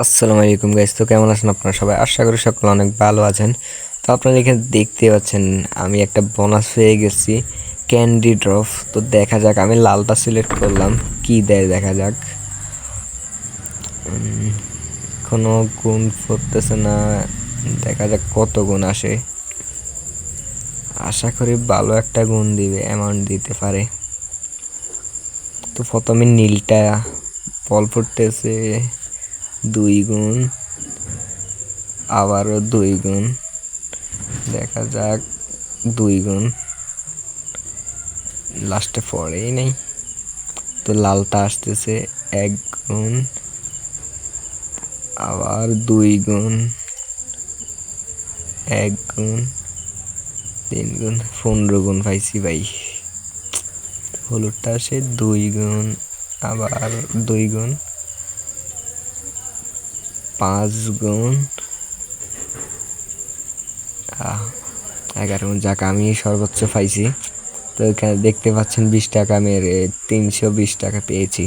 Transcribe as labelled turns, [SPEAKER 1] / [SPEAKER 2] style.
[SPEAKER 1] আসসালামু আলাইকুম গাইস, তো কেমন আছেন আপনারা সবাই? আশা করি সকলে অনেক ভালো আছেন। তো আপনারা এখানে দেখতে পাচ্ছেন আমি একটা বোনাস পেয়ে গেছি, ক্যান্ডি ড্রপ। তো দেখা যাক, আমি লালটা সিলেক্ট করলাম, কি দেয় দেখা যাক। কোনো গুণ পড়তেছে না, দেখা যাক কত গুণ আসে। আশা করি ভালো একটা গুণ দিবে, অ্যামাউন্ট দিতে পারে। তো প্রথমে নীলটা ফল ফুটতেছে 2 গুণ, আবারও 2 গুণ, দেখা যাক 2 গুণ, লাস্টে পড়েই নেই। তো লালটা আসতেছে 1 গুণ, আবার 2 গুণ, 1 গুণ, 3 গুণ, 15 গুণ পাইছি ভাই। হলুদটা আসে 2 গুণ, আবার 2 গুণ, 5 গুণ, 11 গুণ। যাক, আমি সর্বোচ্চ পাইছি। তো এখানে দেখতে পাচ্ছেন 20 টাকা মেরে 320 টাকা পেয়েছি।